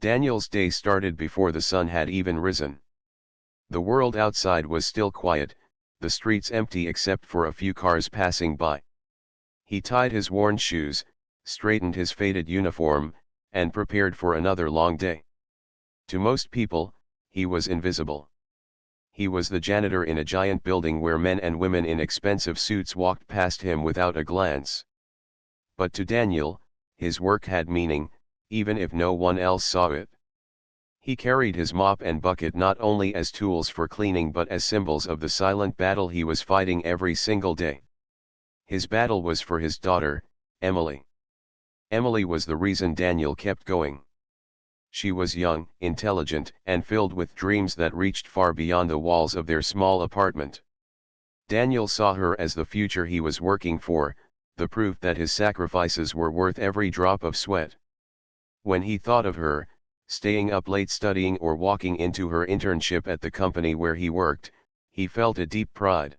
Daniel's day started before the sun had even risen. The world outside was still quiet, the streets empty except for a few cars passing by. He tied his worn shoes, straightened his faded uniform, and prepared for another long day. To most people, he was invisible. He was the janitor in a giant building where men and women in expensive suits walked past him without a glance. But to Daniel, his work had meaning, even if no one else saw it. He carried his mop and bucket not only as tools for cleaning but as symbols of the silent battle he was fighting every single day. His battle was for his daughter, Emily. Emily was the reason Daniel kept going. She was young, intelligent, and filled with dreams that reached far beyond the walls of their small apartment. Daniel saw her as the future he was working for, the proof that his sacrifices were worth every drop of sweat. When he thought of her, staying up late studying or walking into her internship at the company where he worked, he felt a deep pride.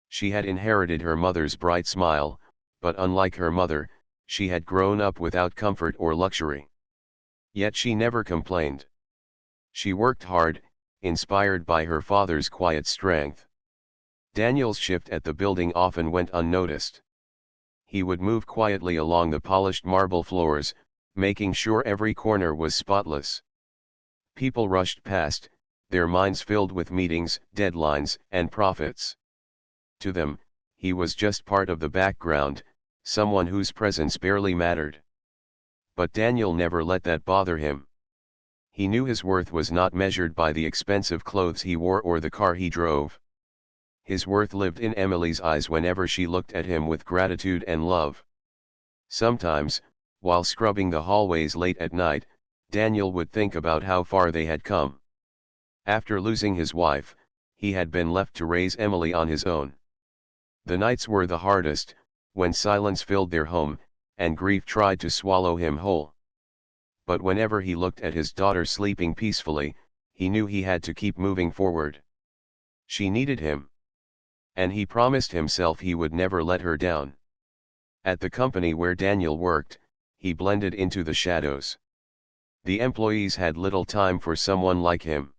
She had inherited her mother's bright smile, but unlike her mother, she had grown up without comfort or luxury. Yet she never complained. She worked hard, inspired by her father's quiet strength. Daniel's shift at the building often went unnoticed. He would move quietly along the polished marble floors, making sure every corner was spotless. People rushed past, their minds filled with meetings, deadlines, and profits. To them, he was just part of the background, someone whose presence barely mattered. But Daniel never let that bother him. He knew his worth was not measured by the expensive clothes he wore or the car he drove. His worth lived in Emily's eyes whenever she looked at him with gratitude and love. Sometimes, while scrubbing the hallways late at night, Daniel would think about how far they had come. After losing his wife, he had been left to raise Emily on his own. The nights were the hardest, when silence filled their home, and grief tried to swallow him whole. But whenever he looked at his daughter sleeping peacefully, he knew he had to keep moving forward. She needed him. And he promised himself he would never let her down. At the company where Daniel worked, he blended into the shadows. The employees had little time for someone like him.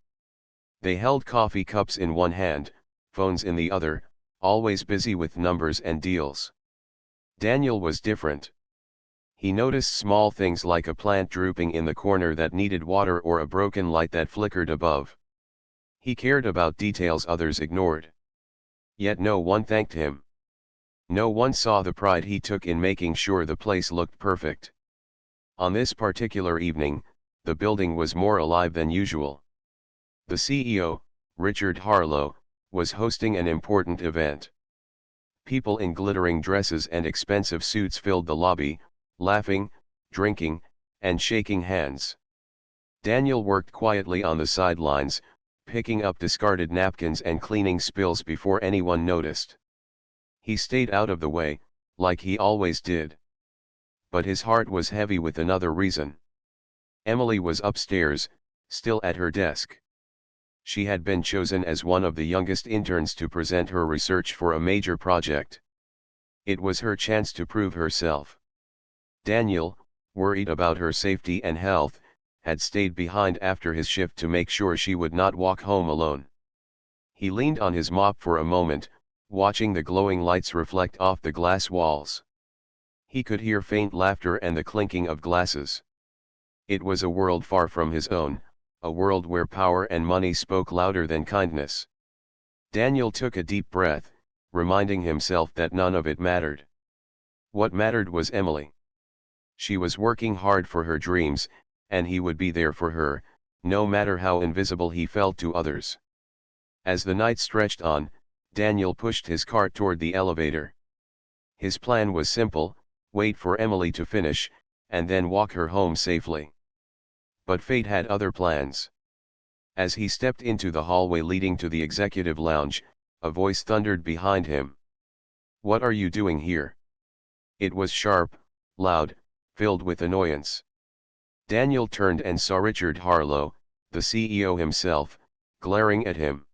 They held coffee cups in one hand, phones in the other, always busy with numbers and deals. Daniel was different. He noticed small things like a plant drooping in the corner that needed water or a broken light that flickered above. He cared about details others ignored. Yet no one thanked him. No one saw the pride he took in making sure the place looked perfect. On this particular evening, the building was more alive than usual. The CEO, Richard Harlow, was hosting an important event. People in glittering dresses and expensive suits filled the lobby, laughing, drinking, and shaking hands. Daniel worked quietly on the sidelines, picking up discarded napkins and cleaning spills before anyone noticed. He stayed out of the way, like he always did. But his heart was heavy with another reason. Emily was upstairs, still at her desk. She had been chosen as one of the youngest interns to present her research for a major project. It was her chance to prove herself. Daniel, worried about her safety and health, had stayed behind after his shift to make sure she would not walk home alone. He leaned on his mop for a moment, watching the glowing lights reflect off the glass walls. He could hear faint laughter and the clinking of glasses. It was a world far from his own, a world where power and money spoke louder than kindness. Daniel took a deep breath, reminding himself that none of it mattered. What mattered was Emily. She was working hard for her dreams, and he would be there for her, no matter how invisible he felt to others. As the night stretched on, Daniel pushed his cart toward the elevator. His plan was simple: wait for Emily to finish, and then walk her home safely. But fate had other plans. As he stepped into the hallway leading to the executive lounge, a voice thundered behind him. "What are you doing here?" It was sharp, loud, filled with annoyance. Daniel turned and saw Richard Harlow, the CEO himself, glaring at him.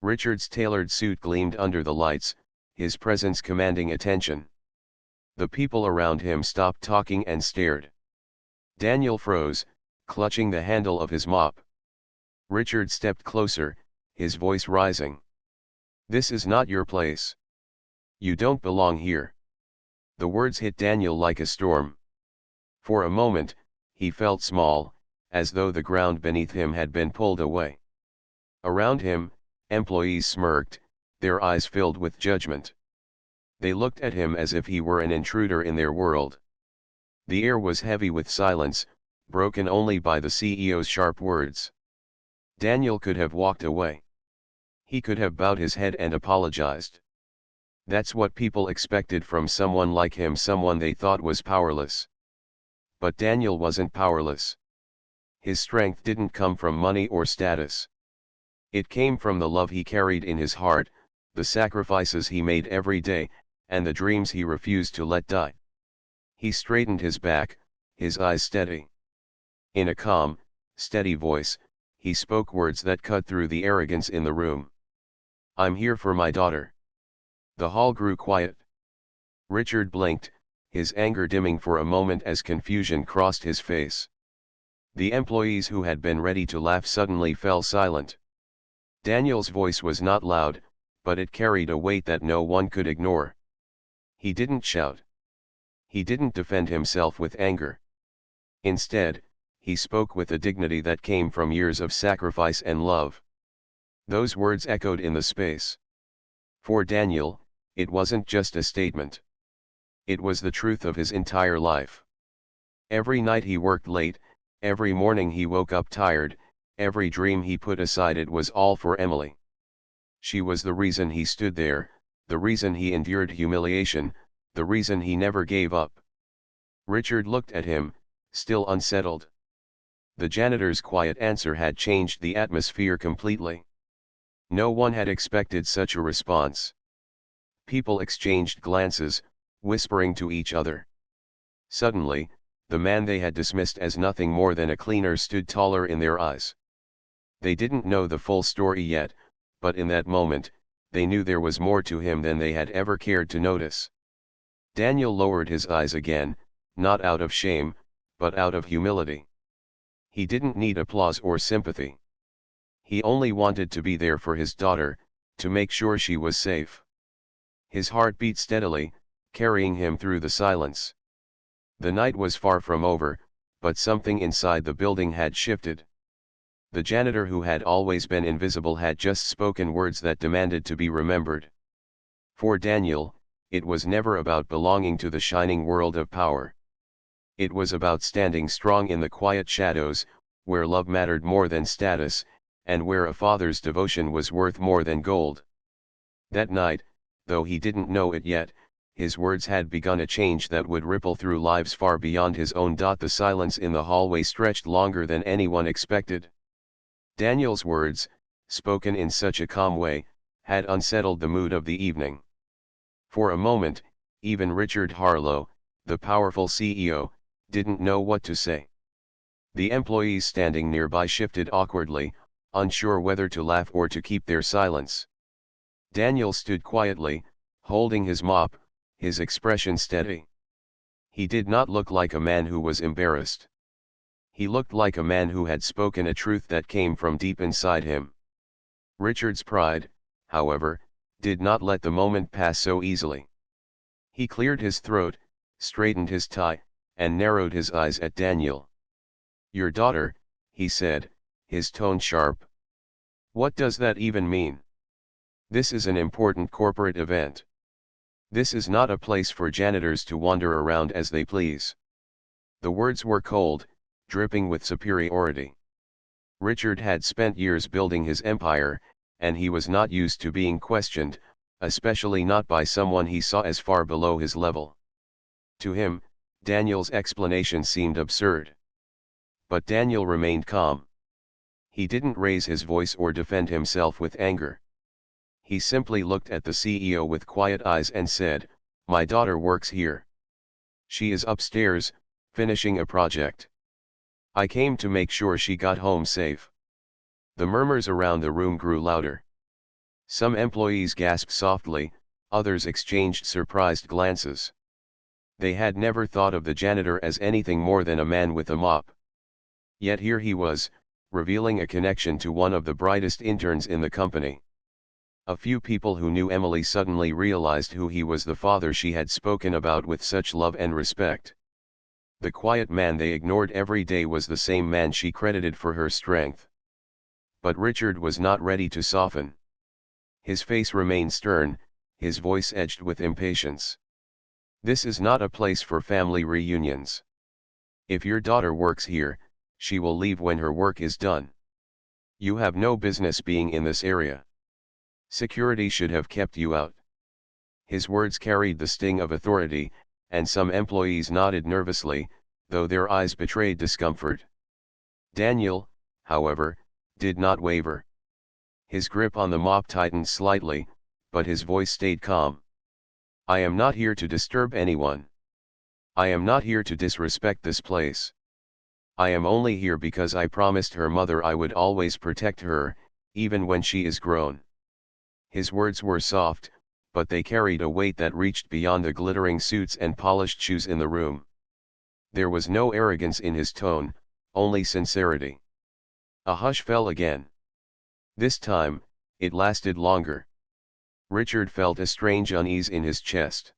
Richard's tailored suit gleamed under the lights, his presence commanding attention. The people around him stopped talking and stared. Daniel froze, clutching the handle of his mop. Richard stepped closer, his voice rising. "This is not your place. You don't belong here." The words hit Daniel like a storm. For a moment, he felt small, as though the ground beneath him had been pulled away. Around him, employees smirked, their eyes filled with judgment. They looked at him as if he were an intruder in their world. The air was heavy with silence, broken only by the CEO's sharp words. Daniel could have walked away. He could have bowed his head and apologized. That's what people expected from someone like him, someone they thought was powerless. But Daniel wasn't powerless. His strength didn't come from money or status. It came from the love he carried in his heart, the sacrifices he made every day, and the dreams he refused to let die. He straightened his back, his eyes steady. In a calm, steady voice, he spoke words that cut through the arrogance in the room. "I'm here for my daughter." The hall grew quiet. Richard blinked, his anger dimming for a moment as confusion crossed his face. The employees who had been ready to laugh suddenly fell silent. Daniel's voice was not loud, but it carried a weight that no one could ignore. He didn't shout. He didn't defend himself with anger. Instead, he spoke with a dignity that came from years of sacrifice and love. Those words echoed in the space. For Daniel, it wasn't just a statement. It was the truth of his entire life. Every night he worked late, every morning he woke up tired, every dream he put aside, it was all for Emily. She was the reason he stood there, the reason he endured humiliation, the reason he never gave up. Richard looked at him, still unsettled. The janitor's quiet answer had changed the atmosphere completely. No one had expected such a response. People exchanged glances, whispering to each other. Suddenly, the man they had dismissed as nothing more than a cleaner stood taller in their eyes. They didn't know the full story yet, but in that moment, they knew there was more to him than they had ever cared to notice. Daniel lowered his eyes again, not out of shame, but out of humility. He didn't need applause or sympathy. He only wanted to be there for his daughter, to make sure she was safe. His heart beat steadily, carrying him through the silence. The night was far from over, but something inside the building had shifted. The janitor who had always been invisible had just spoken words that demanded to be remembered. For Daniel, it was never about belonging to the shining world of power. It was about standing strong in the quiet shadows, where love mattered more than status, and where a father's devotion was worth more than gold. That night, though he didn't know it yet, his words had begun a change that would ripple through lives far beyond his own. The silence in the hallway stretched longer than anyone expected. Daniel's words, spoken in such a calm way, had unsettled the mood of the evening. For a moment, even Richard Harlow, the powerful CEO, didn't know what to say. The employees standing nearby shifted awkwardly, unsure whether to laugh or to keep their silence. Daniel stood quietly, holding his mop, his expression steady. He did not look like a man who was embarrassed. He looked like a man who had spoken a truth that came from deep inside him. Richard's pride, however, did not let the moment pass so easily. He cleared his throat, straightened his tie, and narrowed his eyes at Daniel. "Your daughter," he said, his tone sharp. "What does that even mean? This is an important corporate event. This is not a place for janitors to wander around as they please." The words were cold, dripping with superiority. Richard had spent years building his empire, and he was not used to being questioned, especially not by someone he saw as far below his level. To him, Daniel's explanation seemed absurd. But Daniel remained calm. He didn't raise his voice or defend himself with anger. He simply looked at the CEO with quiet eyes and said, "My daughter works here. She is upstairs, finishing a project. I came to make sure she got home safe." The murmurs around the room grew louder. Some employees gasped softly, others exchanged surprised glances. They had never thought of the janitor as anything more than a man with a mop. Yet here he was, revealing a connection to one of the brightest interns in the company. A few people who knew Emily suddenly realized who he was, the father she had spoken about with such love and respect. The quiet man they ignored every day was the same man she credited for her strength. But Richard was not ready to soften. His face remained stern, his voice edged with impatience. This is not a place for family reunions. If your daughter works here, she will leave when her work is done. You have no business being in this area. Security should have kept you out. His words carried the sting of authority, and some employees nodded nervously, though their eyes betrayed discomfort. Daniel, however, did not waver. His grip on the mop tightened slightly, but his voice stayed calm. I am not here to disturb anyone. I am not here to disrespect this place. I am only here because I promised her mother I would always protect her, even when she is grown. His words were soft, but they carried a weight that reached beyond the glittering suits and polished shoes in the room. There was no arrogance in his tone, only sincerity. A hush fell again. This time, it lasted longer. Richard felt a strange unease in his chest.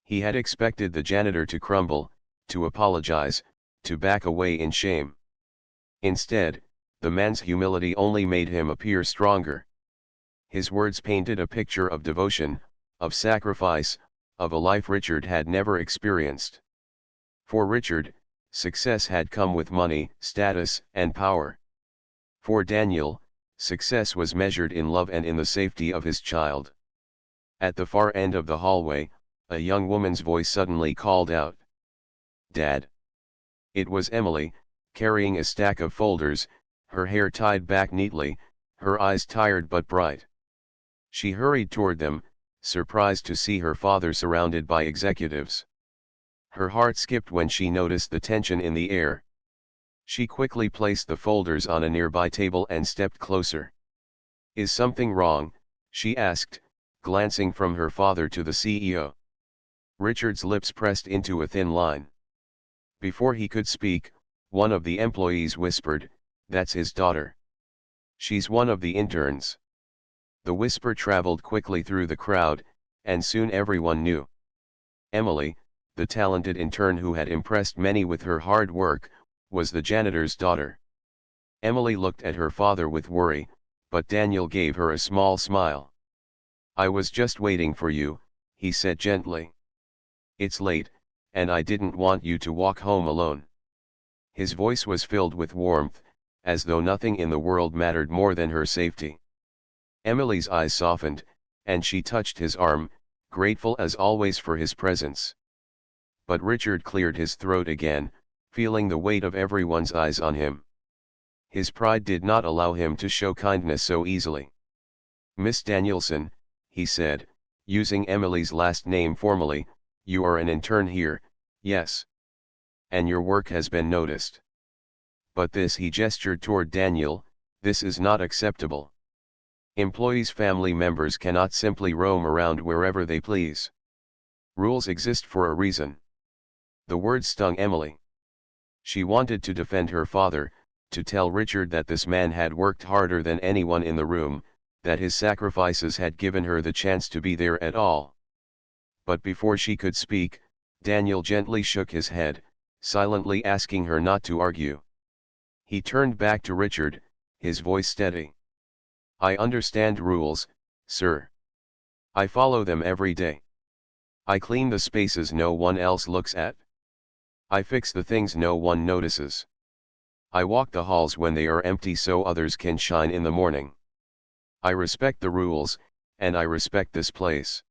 He had expected the janitor to crumble, to apologize, to back away in shame. Instead, the man's humility only made him appear stronger. His words painted a picture of devotion, of sacrifice, of a life Richard had never experienced. For Richard, success had come with money, status, and power. For Daniel, success was measured in love and in the safety of his child. At the far end of the hallway, a young woman's voice suddenly called out, "Dad." It was Emily, carrying a stack of folders, her hair tied back neatly, her eyes tired but bright. She hurried toward them, surprised to see her father surrounded by executives. Her heart skipped when she noticed the tension in the air. She quickly placed the folders on a nearby table and stepped closer. "Is something wrong?" she asked, glancing from her father to the CEO. Richard's lips pressed into a thin line. Before he could speak, one of the employees whispered, "That's his daughter. She's one of the interns." The whisper traveled quickly through the crowd, and soon everyone knew. Emily, the talented intern who had impressed many with her hard work, was the janitor's daughter. Emily looked at her father with worry, but Daniel gave her a small smile. "I was just waiting for you," he said gently. "It's late, and I didn't want you to walk home alone." His voice was filled with warmth, as though nothing in the world mattered more than her safety. Emily's eyes softened, and she touched his arm, grateful as always for his presence. But Richard cleared his throat again, feeling the weight of everyone's eyes on him. His pride did not allow him to show kindness so easily. "Miss Danielson," he said, using Emily's last name formally, "you are an intern here, yes? And your work has been noticed. But this," he gestured toward Daniel, "this is not acceptable. Employees' family members cannot simply roam around wherever they please. Rules exist for a reason." The words stung Emily. She wanted to defend her father, to tell Richard that this man had worked harder than anyone in the room, that his sacrifices had given her the chance to be there at all. But before she could speak, Daniel gently shook his head, silently asking her not to argue. He turned back to Richard, his voice steady. "I understand rules, sir. I follow them every day. I clean the spaces no one else looks at. I fix the things no one notices. I walk the halls when they are empty so others can shine in the morning. I respect the rules, and I respect this place.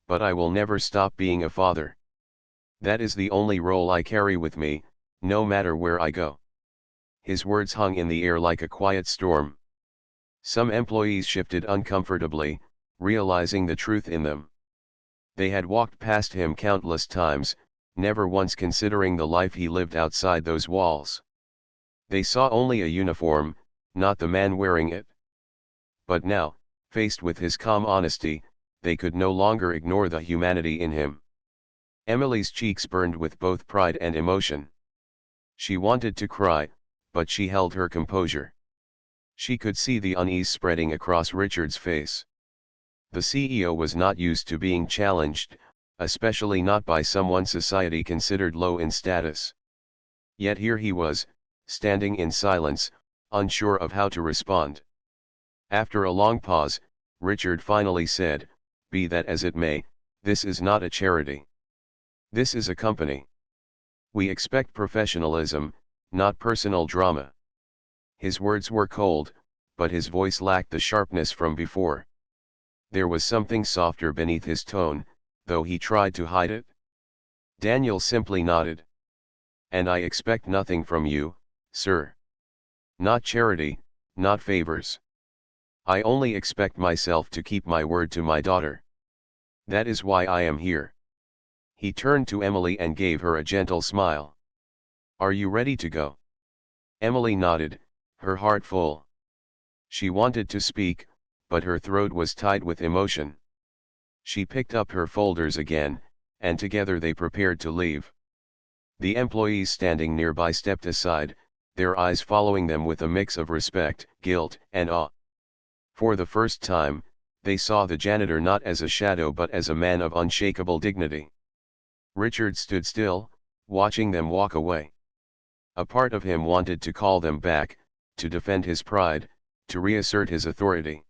But I will never stop being a father. That is the only role I carry with me, no matter where I go." His words hung in the air like a quiet storm. Some employees shifted uncomfortably, realizing the truth in them. They had walked past him countless times, never once considering the life he lived outside those walls. They saw only a uniform, not the man wearing it. But now, faced with his calm honesty, they could no longer ignore the humanity in him. Emily's cheeks burned with both pride and emotion. She wanted to cry, but she held her composure. She could see the unease spreading across Richard's face. The CEO was not used to being challenged, especially not by someone society considered low in status. Yet here he was, standing in silence, unsure of how to respond. After a long pause, Richard finally said, "Be that as it may, this is not a charity. This is a company. We expect professionalism, not personal drama." His words were cold, but his voice lacked the sharpness from before. There was something softer beneath his tone, though he tried to hide it. Daniel simply nodded. "And I expect nothing from you, sir. Not charity, not favors. I only expect myself to keep my word to my daughter. That is why I am here." He turned to Emily and gave her a gentle smile. "Are you ready to go?" Emily nodded, her heart full. She wanted to speak, but her throat was tied with emotion. She picked up her folders again, and together they prepared to leave. The employees standing nearby stepped aside, their eyes following them with a mix of respect, guilt, and awe. For the first time, they saw the janitor not as a shadow but as a man of unshakable dignity. Richard stood still, watching them walk away. A part of him wanted to call them back, to defend his pride, to reassert his authority.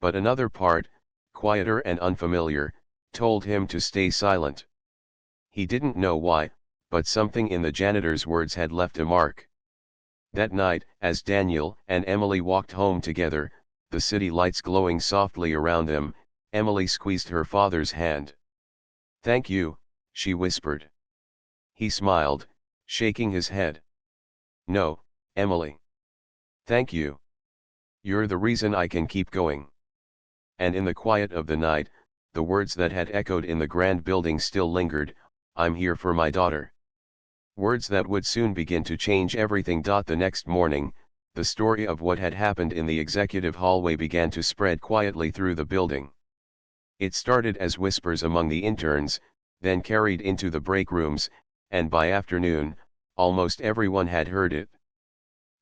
But another part, quieter and unfamiliar, told him to stay silent. He didn't know why, but something in the janitor's words had left a mark. That night, as Daniel and Emily walked home together, the city lights glowing softly around them, Emily squeezed her father's hand. "Thank you," she whispered. He smiled, shaking his head. "No, Emily. Thank you. You're the reason I can keep going." And in the quiet of the night, the words that had echoed in the grand building still lingered, "I'm here for my daughter." Words that would soon begin to change everything. The next morning, the story of what had happened in the executive hallway began to spread quietly through the building. It started as whispers among the interns, then carried into the break rooms, and by afternoon, almost everyone had heard it.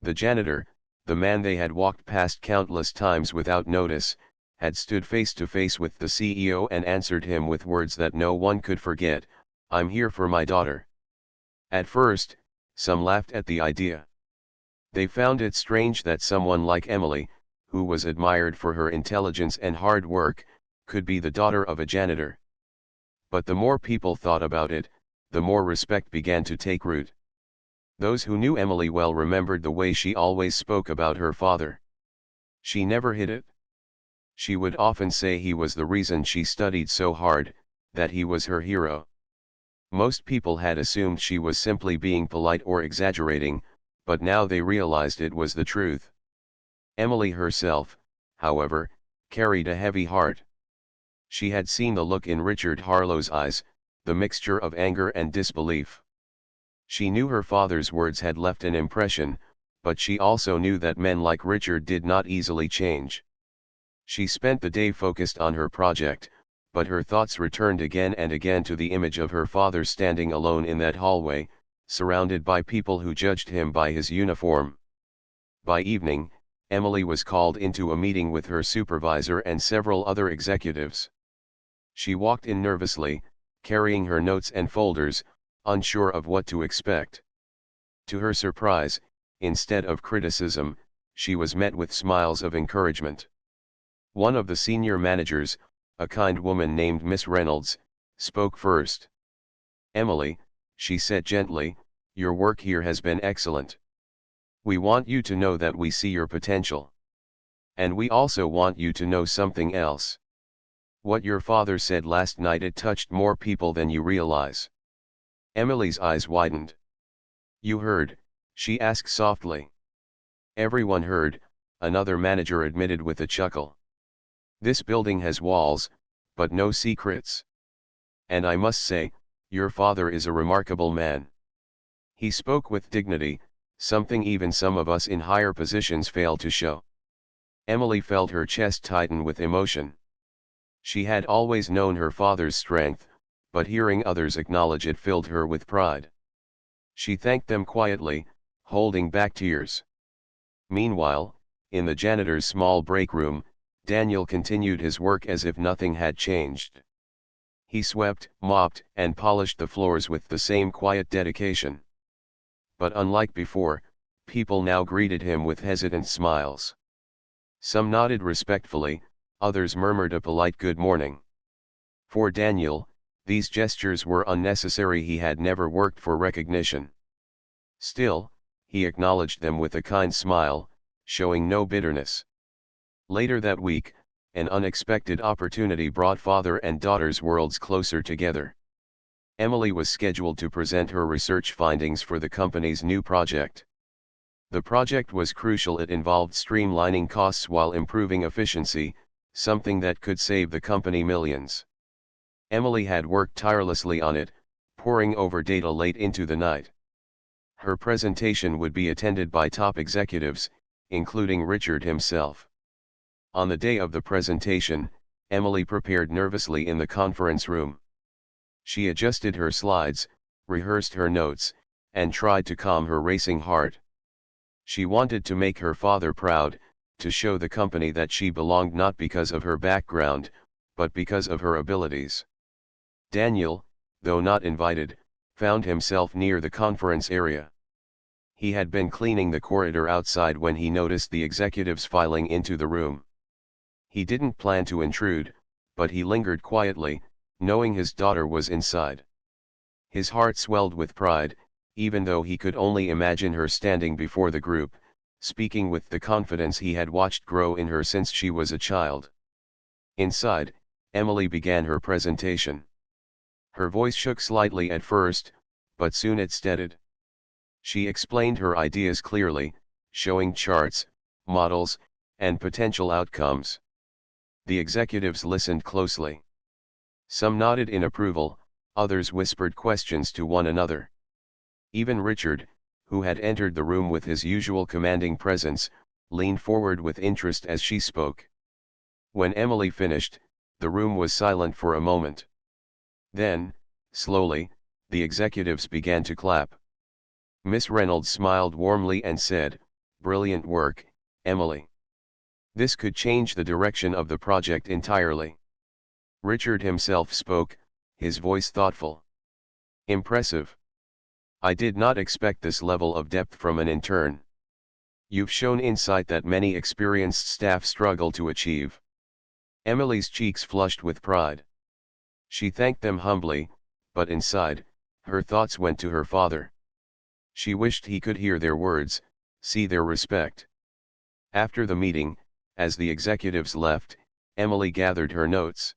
The janitor, the man they had walked past countless times without notice, had stood face to face with the CEO and answered him with words that no one could forget, "I'm here for my daughter." At first, some laughed at the idea. They found it strange that someone like Emily, who was admired for her intelligence and hard work, could be the daughter of a janitor. But the more people thought about it, the more respect began to take root. Those who knew Emily well remembered the way she always spoke about her father. She never hid it. She would often say he was the reason she studied so hard, that he was her hero. Most people had assumed she was simply being polite or exaggerating, but now they realized it was the truth. Emily herself, however, carried a heavy heart. She had seen the look in Richard Harlow's eyes, the mixture of anger and disbelief. She knew her father's words had left an impression, but she also knew that men like Richard did not easily change. She spent the day focused on her project, but her thoughts returned again and again to the image of her father standing alone in that hallway, surrounded by people who judged him by his uniform. By evening, Emily was called into a meeting with her supervisor and several other executives. She walked in nervously, carrying her notes and folders, unsure of what to expect. To her surprise, instead of criticism, she was met with smiles of encouragement. One of the senior managers, a kind woman named Miss Reynolds, spoke first. "Emily," she said gently, "your work here has been excellent. We want you to know that we see your potential. And we also want you to know something else. What your father said last night, it touched more people than you realize." Emily's eyes widened. "You heard?" she asked softly. "Everyone heard," another manager admitted with a chuckle. "This building has walls, but no secrets. And I must say, your father is a remarkable man." He spoke with dignity, something even some of us in higher positions fail to show. Emily felt her chest tighten with emotion. She had always known her father's strength, but hearing others acknowledge it filled her with pride. She thanked them quietly, holding back tears. Meanwhile, in the janitor's small break room, Daniel continued his work as if nothing had changed. He swept, mopped, and polished the floors with the same quiet dedication. But unlike before, people now greeted him with hesitant smiles. Some nodded respectfully, others murmured a polite good morning. For Daniel, these gestures were unnecessary. He had never worked for recognition. Still, he acknowledged them with a kind smile, showing no bitterness. Later that week, an unexpected opportunity brought father and daughter's worlds closer together. Emily was scheduled to present her research findings for the company's new project. The project was crucial. It involved streamlining costs while improving efficiency, something that could save the company millions. Emily had worked tirelessly on it, poring over data late into the night. Her presentation would be attended by top executives, including Richard himself. On the day of the presentation, Emily prepared nervously in the conference room. She adjusted her slides, rehearsed her notes, and tried to calm her racing heart. She wanted to make her father proud, to show the company that she belonged not because of her background, but because of her abilities. Daniel, though not invited, found himself near the conference area. He had been cleaning the corridor outside when he noticed the executives filing into the room. He didn't plan to intrude, but he lingered quietly, knowing his daughter was inside. His heart swelled with pride, even though he could only imagine her standing before the group, speaking with the confidence he had watched grow in her since she was a child. Inside, Emily began her presentation. Her voice shook slightly at first, but soon it steadied. She explained her ideas clearly, showing charts, models, and potential outcomes. The executives listened closely. Some nodded in approval, others whispered questions to one another. Even Richard, who had entered the room with his usual commanding presence, leaned forward with interest as she spoke. When Emily finished, the room was silent for a moment. Then, slowly, the executives began to clap. Miss Reynolds smiled warmly and said, "Brilliant work, Emily. This could change the direction of the project entirely." Richard himself spoke, his voice thoughtful. "Impressive. I did not expect this level of depth from an intern. You've shown insight that many experienced staff struggle to achieve." Emily's cheeks flushed with pride. She thanked them humbly, but inside, her thoughts went to her father. She wished he could hear their words, see their respect. After the meeting, as the executives left, Emily gathered her notes.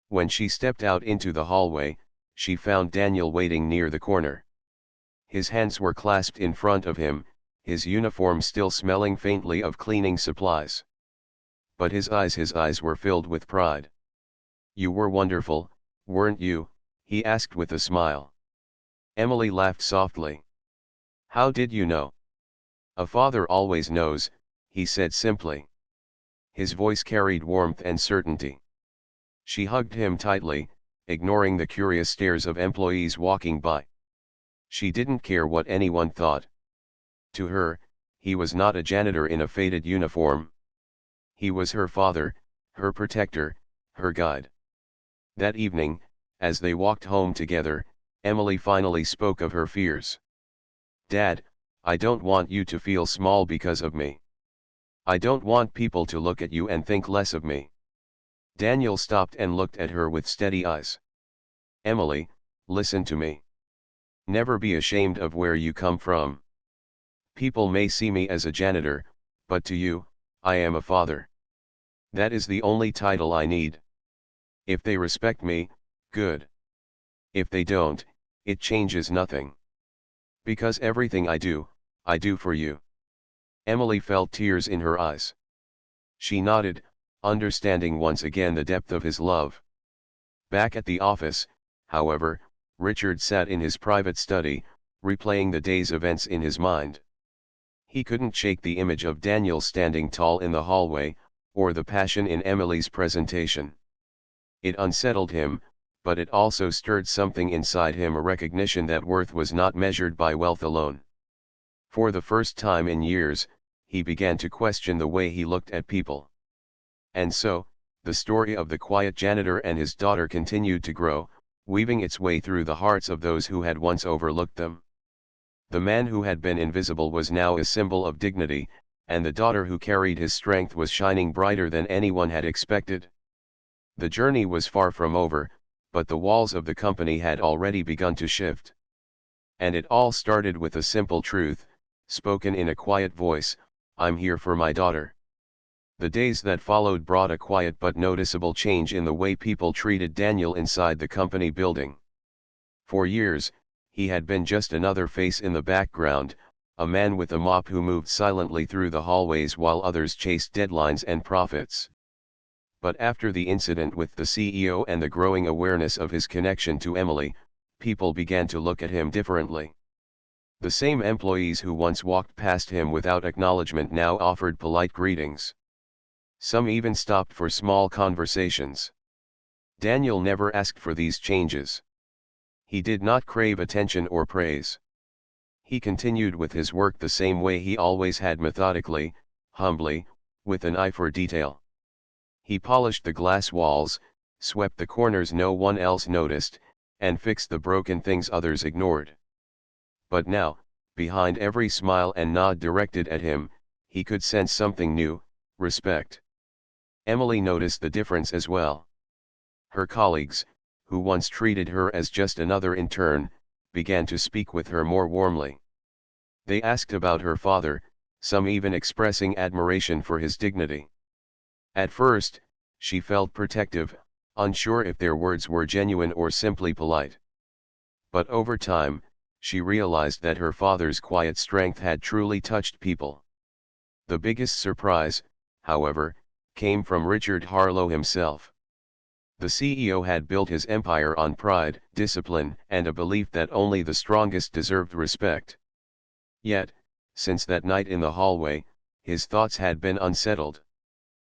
When she stepped out into the hallway, she found Daniel waiting near the corner. His hands were clasped in front of him, his uniform still smelling faintly of cleaning supplies. But his eyes were filled with pride. "You were wonderful, weren't you?" he asked with a smile. Emily laughed softly. "How did you know?" "A father always knows," he said simply. His voice carried warmth and certainty. She hugged him tightly, ignoring the curious stares of employees walking by. She didn't care what anyone thought. To her, he was not a janitor in a faded uniform. He was her father, her protector, her guide. That evening, as they walked home together, Emily finally spoke of her fears. "Dad, I don't want you to feel small because of me. I don't want people to look at you and think less of me." Daniel stopped and looked at her with steady eyes. "Emily, listen to me. Never be ashamed of where you come from. People may see me as a janitor, but to you, I am a father. That is the only title I need. If they respect me, good. If they don't, it changes nothing. Because everything I do for you." Emily felt tears in her eyes. She nodded, understanding once again the depth of his love. Back at the office, however, Richard sat in his private study, replaying the day's events in his mind. He couldn't shake the image of Daniel standing tall in the hallway, or the passion in Emily's presentation. It unsettled him, but it also stirred something inside him, a recognition that worth was not measured by wealth alone. For the first time in years, he began to question the way he looked at people. And so, the story of the quiet janitor and his daughter continued to grow, weaving its way through the hearts of those who had once overlooked them. The man who had been invisible was now a symbol of dignity, and the daughter who carried his strength was shining brighter than anyone had expected. The journey was far from over, but the walls of the company had already begun to shift. And it all started with a simple truth, spoken in a quiet voice: "I'm here for my daughter." The days that followed brought a quiet but noticeable change in the way people treated Daniel inside the company building. For years, he had been just another face in the background, a man with a mop who moved silently through the hallways while others chased deadlines and profits. But after the incident with the CEO and the growing awareness of his connection to Emily, people began to look at him differently. The same employees who once walked past him without acknowledgement now offered polite greetings. Some even stopped for small conversations. Daniel never asked for these changes. He did not crave attention or praise. He continued with his work the same way he always had, methodically, humbly, with an eye for detail. He polished the glass walls, swept the corners no one else noticed, and fixed the broken things others ignored. But now, behind every smile and nod directed at him, he could sense something new: respect. Emily noticed the difference as well. Her colleagues, who once treated her as just another intern, began to speak with her more warmly. They asked about her father, some even expressing admiration for his dignity. At first, she felt protective, unsure if their words were genuine or simply polite. But over time, she realized that her father's quiet strength had truly touched people. The biggest surprise, however, came from Richard Harlow himself. The CEO had built his empire on pride, discipline, and a belief that only the strongest deserved respect. Yet, since that night in the hallway, his thoughts had been unsettled.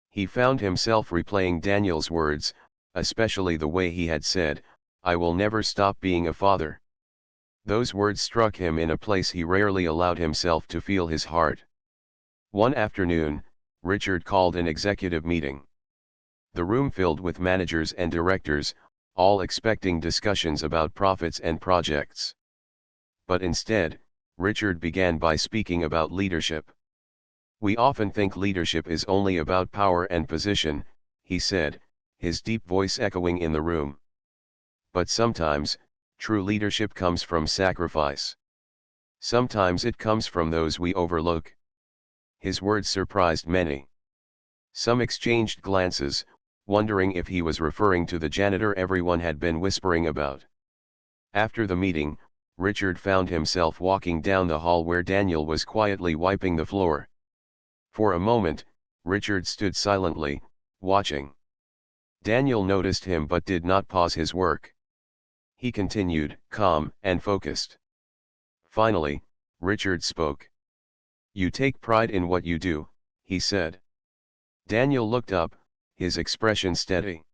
He found himself replaying Daniel's words, especially the way he had said, "I will never stop being a father." Those words struck him in a place he rarely allowed himself to feel: his heart. One afternoon, Richard called an executive meeting. The room filled with managers and directors, all expecting discussions about profits and projects. But instead, Richard began by speaking about leadership. "We often think leadership is only about power and position," he said, his deep voice echoing in the room. "But sometimes, true leadership comes from sacrifice. Sometimes it comes from those we overlook." His words surprised many. Some exchanged glances, wondering if he was referring to the janitor everyone had been whispering about. After the meeting, Richard found himself walking down the hall where Daniel was quietly wiping the floor. For a moment, Richard stood silently, watching. Daniel noticed him but did not pause his work. He continued, calm and focused. Finally, Richard spoke. "You take pride in what you do," he said. Daniel looked up, his expression steady.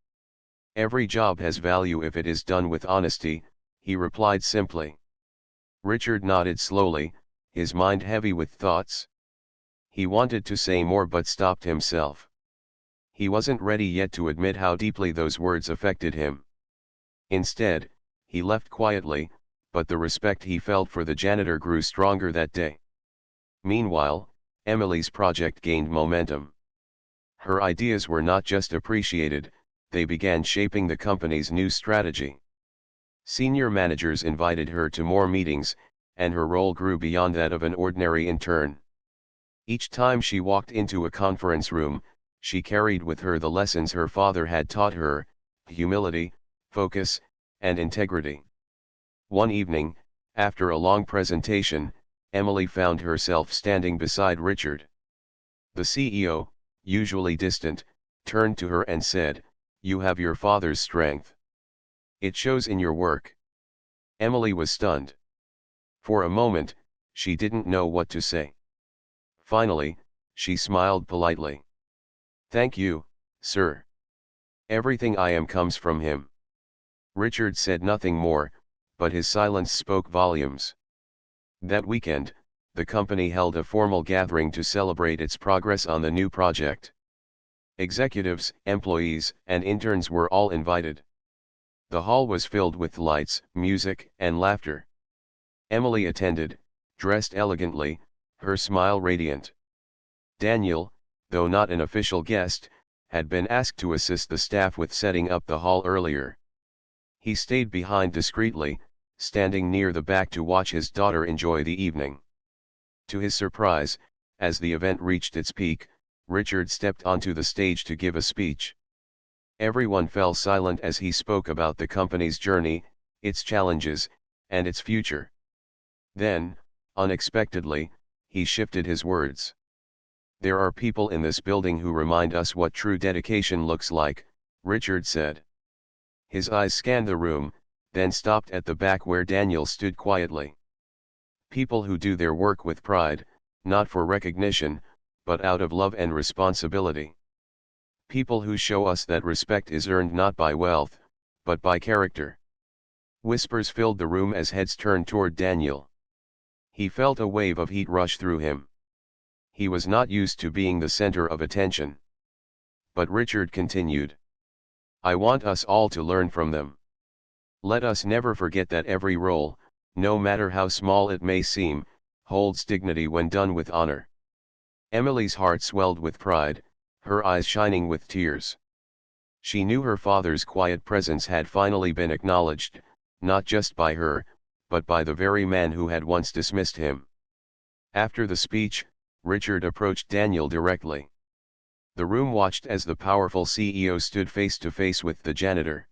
"Every job has value if it is done with honesty," he replied simply. Richard nodded slowly, his mind heavy with thoughts. He wanted to say more but stopped himself. He wasn't ready yet to admit how deeply those words affected him. Instead, he left quietly, but the respect he felt for the janitor grew stronger that day. Meanwhile, Emily's project gained momentum. Her ideas were not just appreciated, they began shaping the company's new strategy. Senior managers invited her to more meetings, and her role grew beyond that of an ordinary intern. Each time she walked into a conference room, she carried with her the lessons her father had taught her: humility, focus, and integrity. One evening, after a long presentation, Emily found herself standing beside Richard. The CEO, usually distant, turned to her and said, "You have your father's strength. It shows in your work." Emily was stunned. For a moment, she didn't know what to say. Finally, she smiled politely. "Thank you, sir. Everything I am comes from him." Richard said nothing more, but his silence spoke volumes. That weekend, the company held a formal gathering to celebrate its progress on the new project. Executives, employees, and interns were all invited. The hall was filled with lights, music, and laughter. Emily attended, dressed elegantly, her smile radiant. Daniel, though not an official guest, had been asked to assist the staff with setting up the hall earlier. He stayed behind discreetly, standing near the back to watch his daughter enjoy the evening. To his surprise, as the event reached its peak, Richard stepped onto the stage to give a speech. Everyone fell silent as he spoke about the company's journey, its challenges, and its future. Then, unexpectedly, he shifted his words. "There are people in this building who remind us what true dedication looks like," Richard said. His eyes scanned the room, then stopped at the back where Daniel stood quietly. People who do their work with pride, not for recognition, but out of love and responsibility. People who show us that respect is earned not by wealth, but by character. Whispers filled the room as heads turned toward Daniel. He felt a wave of heat rush through him. He was not used to being the center of attention. But Richard continued. "I want us all to learn from them. Let us never forget that every role, no matter how small it may seem, holds dignity when done with honor." Emily's heart swelled with pride, her eyes shining with tears. She knew her father's quiet presence had finally been acknowledged, not just by her, but by the very man who had once dismissed him. After the speech, Richard approached Daniel directly. The room watched as the powerful CEO stood face to face with the janitor.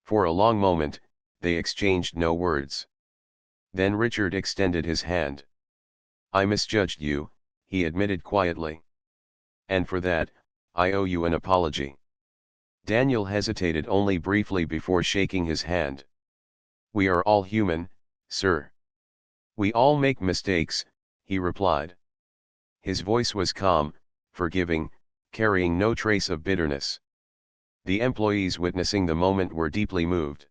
For a long moment, they exchanged no words. Then Richard extended his hand. "I misjudged you," he admitted quietly. "And for that, I owe you an apology." Daniel hesitated only briefly before shaking his hand. "We are all human, sir. We all make mistakes," he replied. His voice was calm, forgiving, carrying no trace of bitterness. The employees witnessing the moment were deeply moved.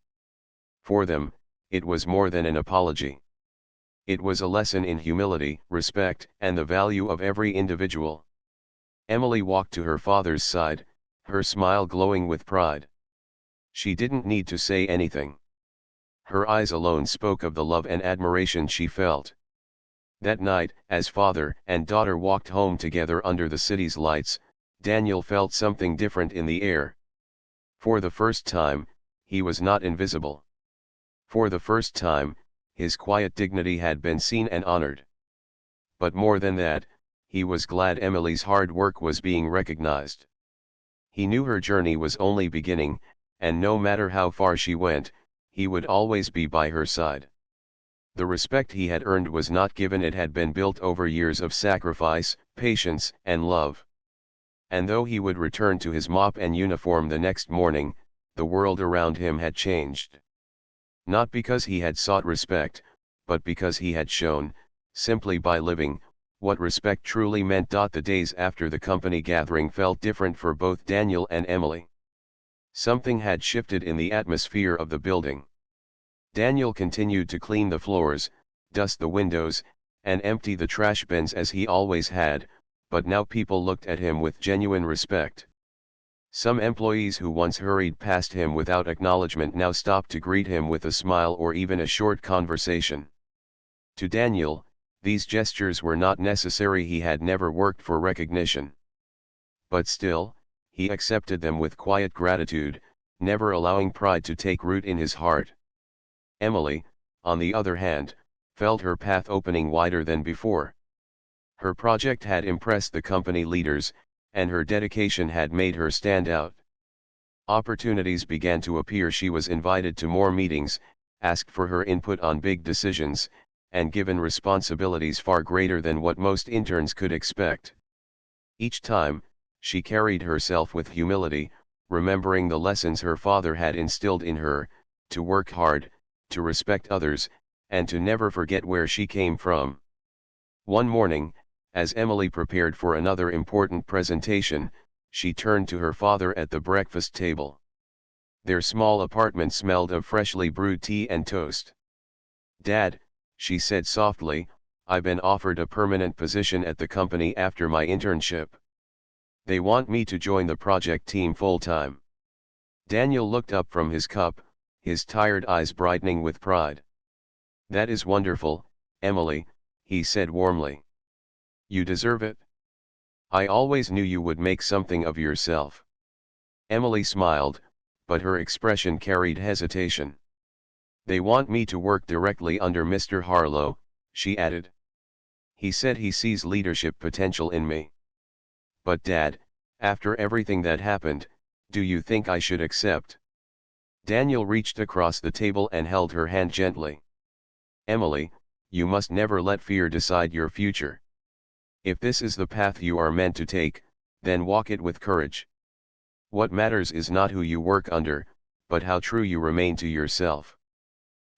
For them, it was more than an apology. It was a lesson in humility, respect, and the value of every individual. Emily walked to her father's side, her smile glowing with pride. She didn't need to say anything. Her eyes alone spoke of the love and admiration she felt. That night, as father and daughter walked home together under the city's lights, Daniel felt something different in the air. For the first time, he was not invisible. For the first time, his quiet dignity had been seen and honored. But more than that, he was glad Emily's hard work was being recognized. He knew her journey was only beginning, and no matter how far she went, he would always be by her side. The respect he had earned was not given, it had been built over years of sacrifice, patience, and love. And though he would return to his mop and uniform the next morning, the world around him had changed. Not because he had sought respect, but because he had shown, simply by living, what respect truly meant. The days after the company gathering felt different for both Daniel and Emily. Something had shifted in the atmosphere of the building. Daniel continued to clean the floors, dust the windows, and empty the trash bins as he always had, but now people looked at him with genuine respect. Some employees who once hurried past him without acknowledgement now stopped to greet him with a smile or even a short conversation. To Daniel, these gestures were not necessary. He had never worked for recognition. But still, he accepted them with quiet gratitude, never allowing pride to take root in his heart. Emily, on the other hand, felt her path opening wider than before. Her project had impressed the company leaders, and her dedication had made her stand out. Opportunities began to appear. She was invited to more meetings, asked for her input on big decisions, and given responsibilities far greater than what most interns could expect. Each time, she carried herself with humility, remembering the lessons her father had instilled in her, to work hard, to respect others, and to never forget where she came from. One morning, as Emily prepared for another important presentation, she turned to her father at the breakfast table. Their small apartment smelled of freshly brewed tea and toast. "Dad," she said softly, I've been offered a permanent position at the company after my internship. They want me to join the project team full-time. Daniel looked up from his cup, his tired eyes brightening with pride. That is wonderful, Emily, he said warmly. You deserve it. I always knew you would make something of yourself. Emily smiled, but her expression carried hesitation. They want me to work directly under Mr. Harlow, she added. He said he sees leadership potential in me. But Dad, after everything that happened, do you think I should accept? Daniel reached across the table and held her hand gently. Emily, you must never let fear decide your future. If this is the path you are meant to take, then walk it with courage. What matters is not who you work under, but how true you remain to yourself.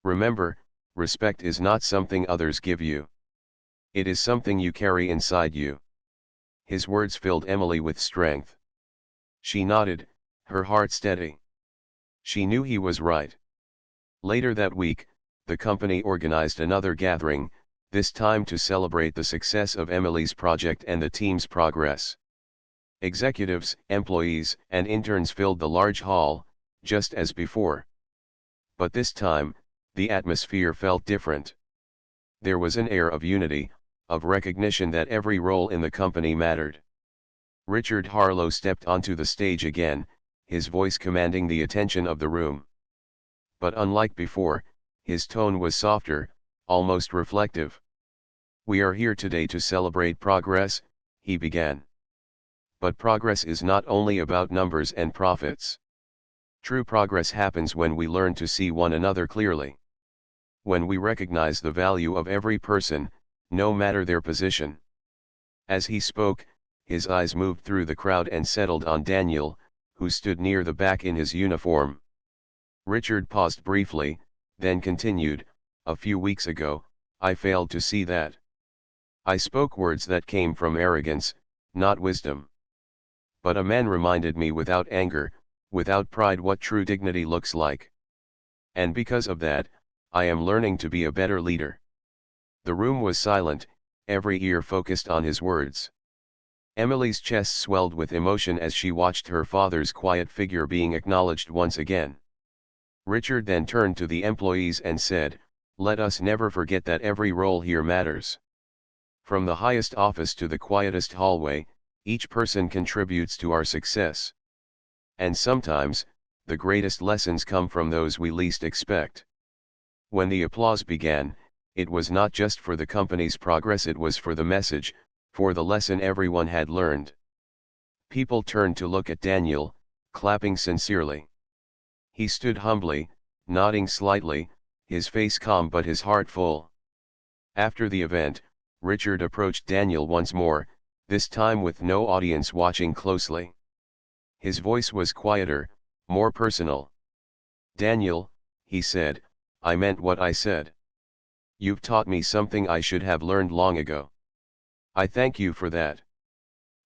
Remember, respect is not something others give you. It is something you carry inside you. His words filled Emily with strength. She nodded, her heart steady. She knew he was right. Later that week, the company organized another gathering, this time to celebrate the success of Emily's project and the team's progress. Executives, employees, and interns filled the large hall, just as before. But this time, the atmosphere felt different. There was an air of unity, of recognition that every role in the company mattered. Richard Harlow stepped onto the stage again, his voice commanding the attention of the room. But unlike before, his tone was softer, almost reflective. We are here today to celebrate progress, he began. But progress is not only about numbers and profits. True progress happens when we learn to see one another clearly. When we recognize the value of every person, no matter their position. As he spoke, his eyes moved through the crowd and settled on Daniel, who stood near the back in his uniform. Richard paused briefly, then continued, a few weeks ago, I failed to see that. I spoke words that came from arrogance, not wisdom. But a man reminded me without anger, without pride what true dignity looks like. And because of that, I am learning to be a better leader. The room was silent, every ear focused on his words. Emily's chest swelled with emotion as she watched her father's quiet figure being acknowledged once again. Richard then turned to the employees and said, let us never forget that every role here matters. From the highest office to the quietest hallway, each person contributes to our success. And sometimes, the greatest lessons come from those we least expect. When the applause began, it was not just for the company's progress, it was for the message, for the lesson everyone had learned. People turned to look at Daniel, clapping sincerely. He stood humbly, nodding slightly, his face calm but his heart full. After the event, Richard approached Daniel once more, this time with no audience watching closely. His voice was quieter, more personal. Daniel, he said, I meant what I said. You've taught me something I should have learned long ago. I thank you for that.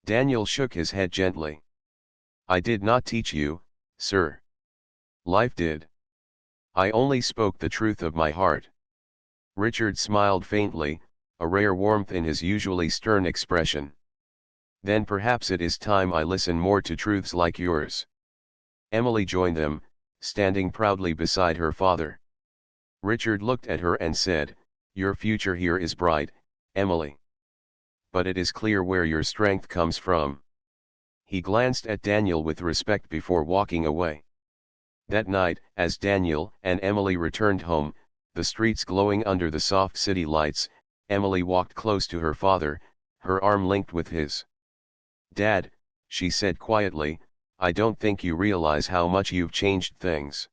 Daniel shook his head gently. I did not teach you, sir. Life did. I only spoke the truth of my heart. Richard smiled faintly, a rare warmth in his usually stern expression. Then perhaps it is time I listen more to truths like yours. Emily joined them, standing proudly beside her father. Richard looked at her and said, your future here is bright, Emily. But it is clear where your strength comes from. He glanced at Daniel with respect before walking away. That night, as Daniel and Emily returned home, the streets glowing under the soft city lights, Emily walked close to her father, her arm linked with his. Dad, she said quietly, I don't think you realize how much you've changed things.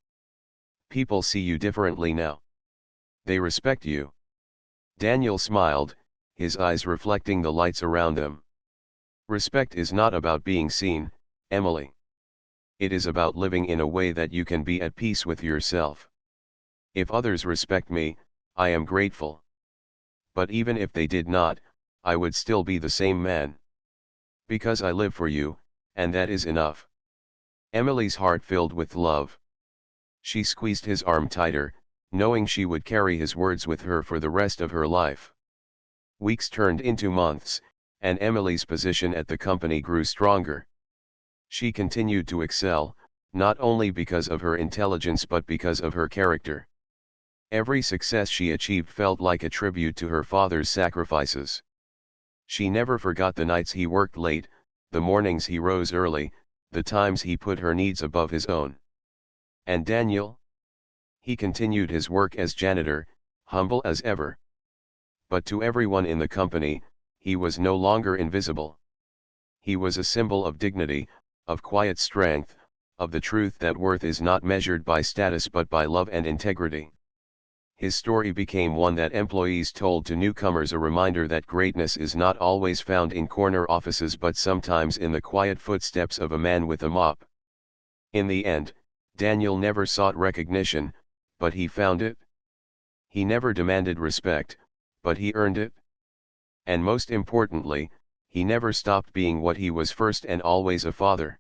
People see you differently now. They respect you. Daniel smiled, his eyes reflecting the lights around them. Respect is not about being seen, Emily. It is about living in a way that you can be at peace with yourself. If others respect me, I am grateful. But even if they did not, I would still be the same man. Because I live for you, and that is enough. Emily's heart filled with love. She squeezed his arm tighter, knowing she would carry his words with her for the rest of her life. Weeks turned into months, and Emily's position at the company grew stronger. She continued to excel, not only because of her intelligence but because of her character. Every success she achieved felt like a tribute to her father's sacrifices. She never forgot the nights he worked late, the mornings he rose early, the times he put her needs above his own. And Daniel? He continued his work as janitor, humble as ever. But to everyone in the company, he was no longer invisible. He was a symbol of dignity, of quiet strength, of the truth that worth is not measured by status but by love and integrity. His story became one that employees told to newcomers, a reminder that greatness is not always found in corner offices but sometimes in the quiet footsteps of a man with a mop. In the end, Daniel never sought recognition, but he found it. He never demanded respect, but he earned it. And most importantly, he never stopped being what he was first and always, a father.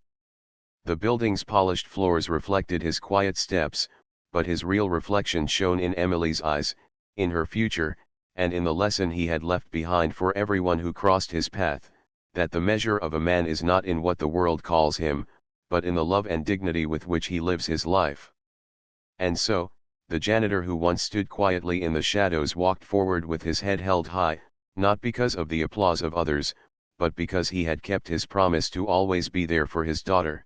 The building's polished floors reflected his quiet steps, but his real reflection shone in Emily's eyes, in her future, and in the lesson he had left behind for everyone who crossed his path, that the measure of a man is not in what the world calls him, but in the love and dignity with which he lives his life. And so, the janitor who once stood quietly in the shadows walked forward with his head held high, not because of the applause of others, but because he had kept his promise to always be there for his daughter.